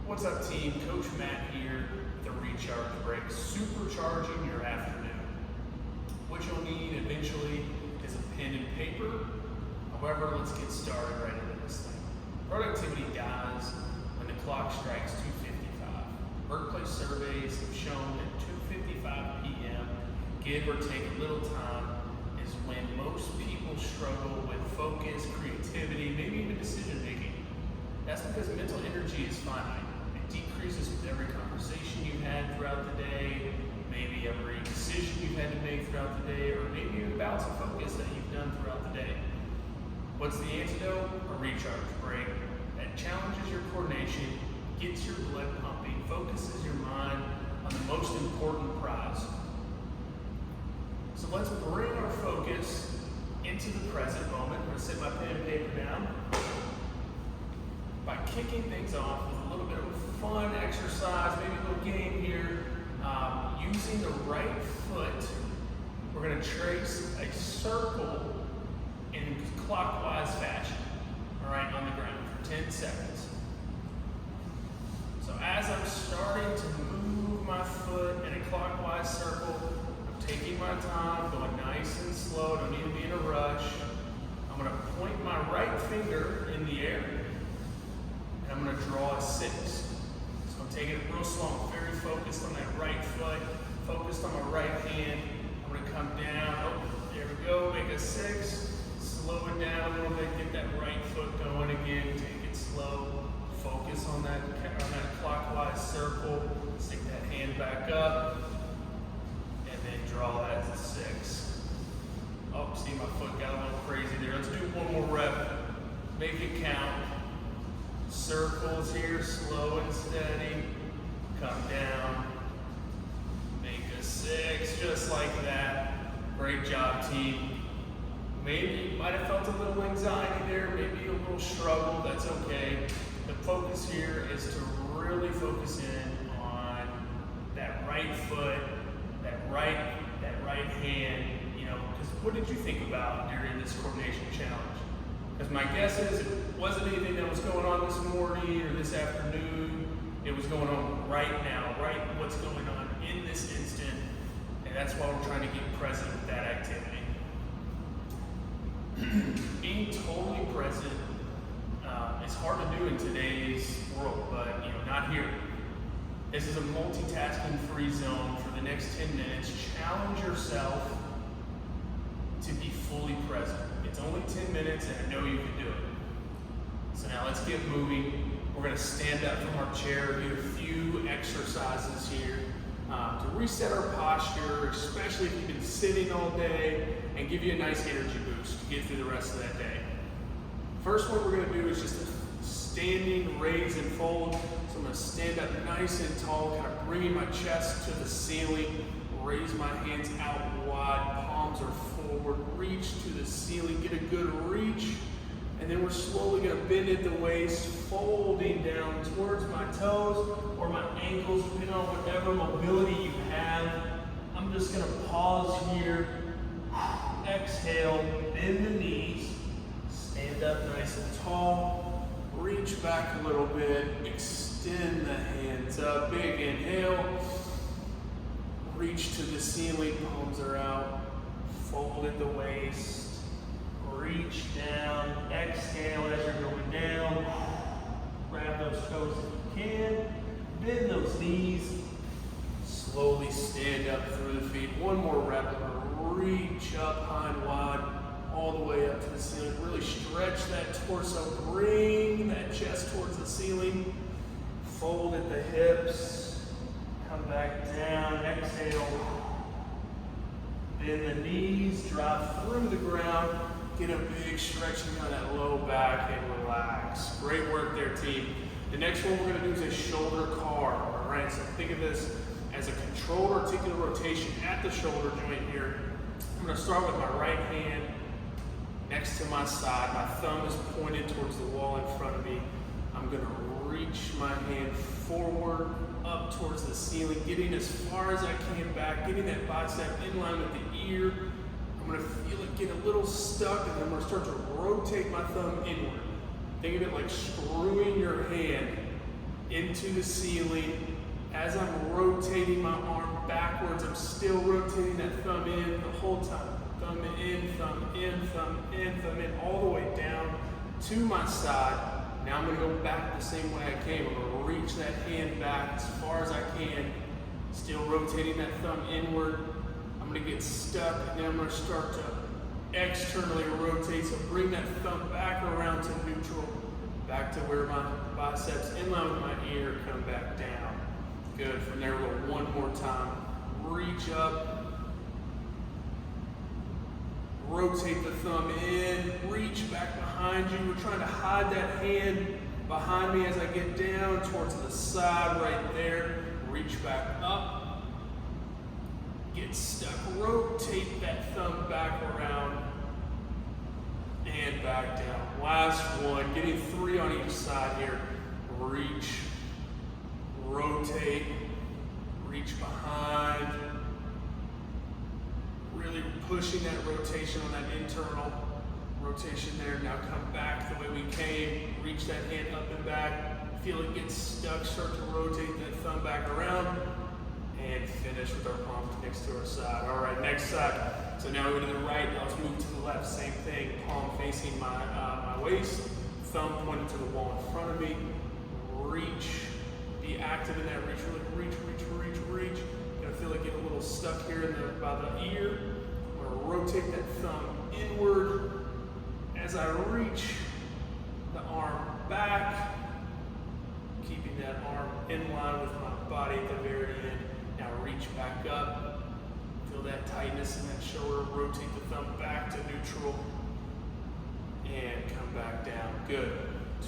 What's up, team? Coach Matt here with a recharge break, supercharging your afternoon. What you'll need eventually is a pen and paper. However, let's get started right into this thing. Productivity dies when the clock strikes 2:55. Workplace surveys have shown that 2:55 p.m., give or take a little time, is when most people struggle with focus, creativity, maybe even decision making. That's because mental energy is finite. It decreases with every conversation you've had throughout the day, maybe every decision you've had to make throughout the day, or maybe even bouts of focus that you've done throughout the day. What's the antidote? A recharge break that challenges your coordination, gets your blood pumping, focuses your mind on the most important prize. So let's bring our focus into the present moment. I'm going to set my pen and paper down by kicking things off with a little bit of a fun exercise, maybe a little game here. Using the right foot, we're going to trace a circle in clockwise fashion, all right, on the ground for 10 seconds. So as I'm starting to move my foot in a clockwise circle, I'm taking my time, going nice and slow, don't need to be in a rush. I'm going to point my right finger in the air, and I'm going to draw a 6. So I'm taking it real slow. I'm very focused on that right foot, focused on my right hand. I'm going to come down. Oh, there we go. Make a 6. Slow it down a little bit. Get that right foot going again. Take it slow. Focus on that clockwise circle. Stick that hand back up, and then draw that as a 6. Oh, see, my foot got a little crazy there. Let's do one more rep. Make it count. Circles here, slow and steady. Come down. Make a 6, just like that. Great job, team. Maybe you might have felt a little anxiety there, maybe a little struggle. That's okay. The focus here is to really focus in on that right foot, that right hand. You know, because what did you think about during this coordination challenge? Because my guess is it wasn't anything that was going on this morning or this afternoon. It was going on right now, right what's going on in this instant. And that's why we're trying to get present with that activity. Being totally present is hard to do in today's world, but not here. This is a multitasking free zone for the next 10 minutes. Challenge yourself to be fully present. It's only 10 minutes, and I know you can do it. So now let's get moving. We're going to stand up from our chair, do a few exercises here to reset our posture, especially if you've been sitting all day, and give you a nice energy boost to get through the rest of that day. First one we're going to do is just a standing raise and fold. So I'm going to stand up nice and tall, kind of bringing my chest to the ceiling, raise my hands out wide, palms are forward, reach to the ceiling, get a good reach, and then we're slowly going to bend at the waist, folding down towards my toes or my ankles, depending on whatever mobility you have. I'm just going to pause here, exhale, bend the knees, stand up nice and tall, reach back a little bit, extend the hands up, big inhale, reach to the ceiling, palms are out, fold at the waist, reach down, exhale as you're going down, grab those toes if you can, bend those knees, slowly stand up through the feet. One more rep, reach up high and wide, all the way up to the ceiling. Really stretch that torso, bring that chest towards the ceiling, fold at the hips, come back down, exhale, bend the knees, drop through the ground, get a big stretching on that low back and relax. Great work there, team. The next one we're going to do is a shoulder carve, all right? So think of this as a controlled articular rotation at the shoulder joint here. I'm going to start with my right hand next to my side. My thumb is pointed towards the wall in front of me. I'm going to reach my hand forward, up towards the ceiling, getting as far as I can back, getting that bicep in line with the ear. I'm going to feel it get a little stuck, and then I'm going to start to rotate my thumb inward. Think of it like screwing your hand into the ceiling. As I'm rotating my arm backwards, I'm still rotating that thumb in the whole time. Thumb in, thumb in, thumb in, thumb in, all the way down to my side. Now I'm gonna go back the same way I came. I'm gonna reach that hand back as far as I can, still rotating that thumb inward. I'm gonna get stuck, and then I'm gonna start to externally rotate, so bring that thumb back around to neutral, back to where my biceps in line with my ear come back down. Good, from there we'll go one more time. Reach up, rotate the thumb in, reach back behind you. We're trying to hide that hand behind me as I get down towards the side right there. Reach back up, get stuck, rotate that thumb back around and back down. Last one, getting 3 on each side here. Reach, rotate, reach behind, really pushing that rotation on that internal rotation there. Now come back the way we came, reach that hand up and back, feel it get stuck, start to rotate that thumb back around, and finish with our palms next to our side. All right, next side. So now we go to the right, now let's move to the left. Same thing, palm facing my waist, thumb pointed to the wall in front of me. Reach, be active in that reach, really reach, reach, reach, reach. Gonna feel it get a little stuck here by the ear. I'm gonna rotate that thumb inward as I reach the arm back, keeping that arm in line with my body at the very end. Now reach back up, feel that tightness in that shoulder, rotate the thumb back to neutral, and come back down. Good.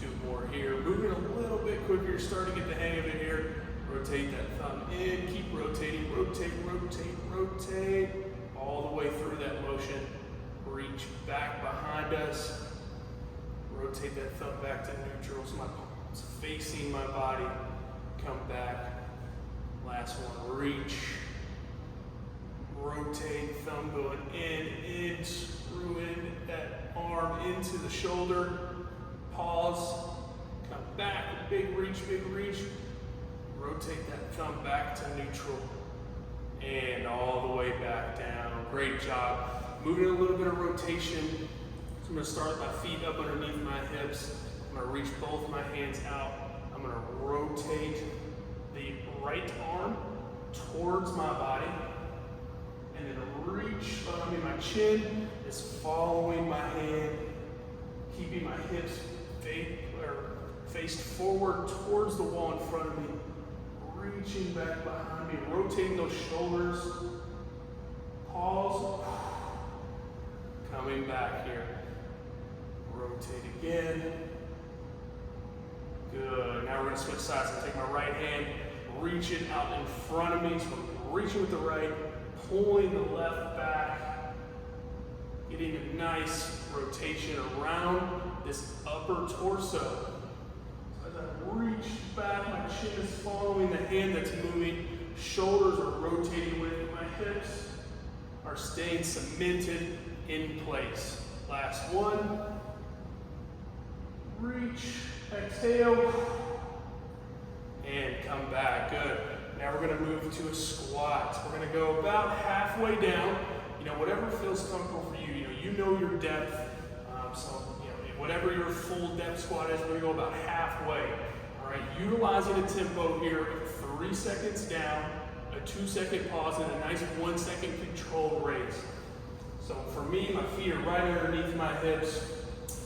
2 more here. Moving a little bit quicker, you're starting to get the hang of it here. Rotate that thumb in, keep rotating, rotate, rotate, rotate, all the way through that motion. Reach back behind us, rotate that thumb back to neutral so my palms facing my body, come back. Last one, reach, rotate, thumb going in, screw in that arm into the shoulder, pause, come back, big reach, rotate that thumb back to neutral, and all the way back down. Great job. Moving a little bit of rotation. So I'm gonna start my feet up underneath my hips. I'm gonna reach both my hands out. I'm gonna rotate the right arm towards my body, and then reach behind me. My chin is following my hand, keeping my hips faced forward towards the wall in front of me, reaching back behind me, rotating those shoulders, pause, coming back here, rotate again, good. Now we're going to switch sides. I'm going to take my right hand, reach it out in front of me, so I'm reaching with the right, pulling the left back, getting a nice rotation around this upper torso. So as I reach back, my chin is following the hand that's moving, shoulders are rotating with it, my hips are staying cemented in place. Last one. Reach, exhale, and come back. Good. Now we're going to move to a squat. We're going to go about halfway down. You know, whatever feels comfortable for you. You know your depth. So, whatever your full depth squat is, we're going to go about halfway. All right. Utilizing a tempo here of 3 seconds down, a 2-second pause, and a nice 1-second controlled raise. So for me, my feet are right underneath my hips.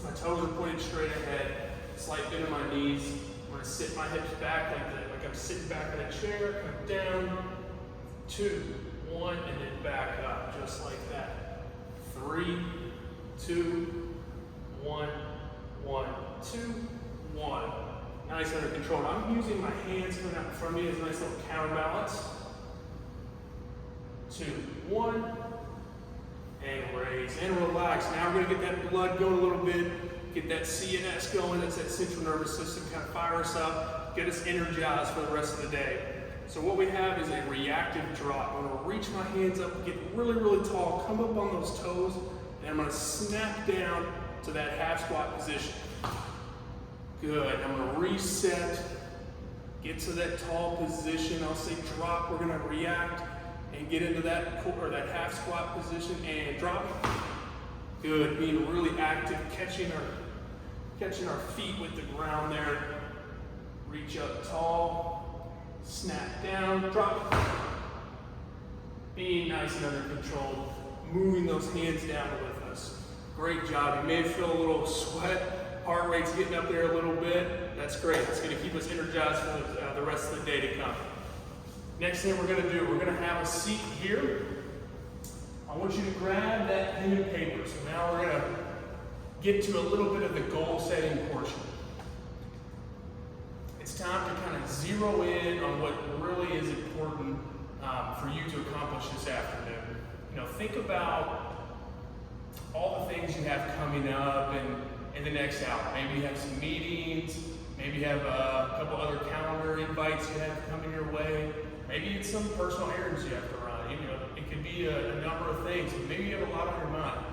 My toes are pointed straight ahead. Slight bend in my knees. I'm going to sit my hips back like that, like I'm sitting back in a chair. Come down, 2, 1, and then back up, just like that. 3, 2, 1, 1, 2, 1. Nice under control. I'm using my hands coming out in front of me as a nice little counterbalance. 2, 1, and raise and relax. Now we're going to get that blood going a little bit, get that CNS going. That's that central nervous system, kind of fire us up, get us energized for the rest of the day. So what we have is a reactive drop. I'm going to reach my hands up, get really, really tall, come up on those toes, and I'm going to snap down to that half squat position. Good. I'm going to reset, Get to that tall position. I'll say drop. We're gonna react and get into that half squat position and drop. Good, being really active, catching our feet with the ground there. Reach up tall, snap down, drop. Being nice and under control, moving those hands down with us. Great job. You may feel a little sweat, heart rate's getting up there a little bit. That's great. It's going to keep us energized for the rest of the day to come. Next thing we're going to do, we're going to have a seat here. I want you to grab that pen and paper. So now we're going to get to a little bit of the goal setting portion. It's time to kind of zero in on what really is important for you to accomplish this afternoon. Think about all the things you have coming up in the next hour. Maybe you have some meetings, maybe you have a couple other calendar invites you have coming your way. Maybe it's some personal errands you have to run. It could be a number of things. Maybe you have a lot on your mind.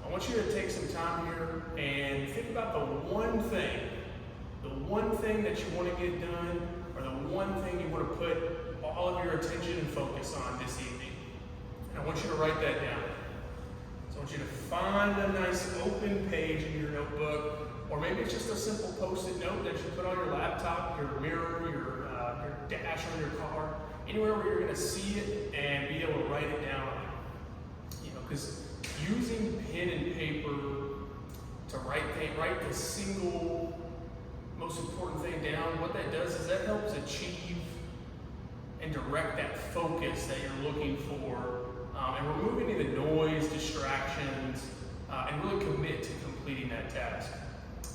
I want you to take some time here and think about the one thing that you want to get done, or the one thing you want to put all of your attention and focus on this evening. And I want you to write that down. So I want you to find a nice open page in your notebook, or maybe it's just a simple post-it note that you put on your laptop, your mirror, your dash on your car, anywhere where you're going to see it and be able to write it down. Because using pen and paper to write the single most important thing down, what that does is that helps achieve and direct that focus that you're looking for, and remove any of the noise, distractions, and really commit to completing that task.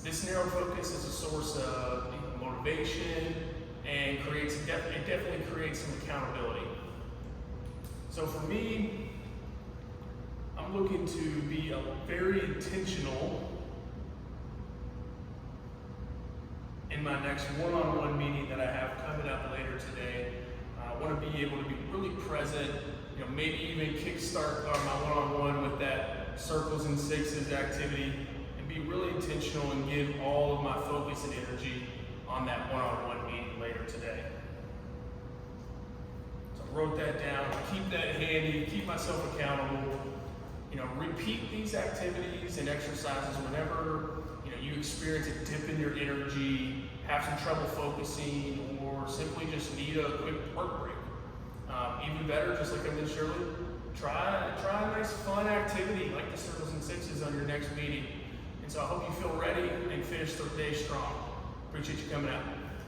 This narrow focus is a source of motivation and it definitely creates some accountability. So for me, I'm looking to be very intentional in my next one-on-one meeting that I have coming up later today. I want to be able to be really present, maybe even kickstart my one-on-one with that circles and sixes activity, and be really intentional and give all of my focus and energy on that one-on-one meeting later today. So I wrote that down, keep that handy, keep myself accountable. Repeat these activities and exercises whenever you experience a dip in your energy, have some trouble focusing, or simply just need a quick work break. Even better, just like I mentioned earlier, try a nice fun activity like the circles and sixes on your next meeting. And so I hope you feel ready and finish the day strong. Appreciate you coming out.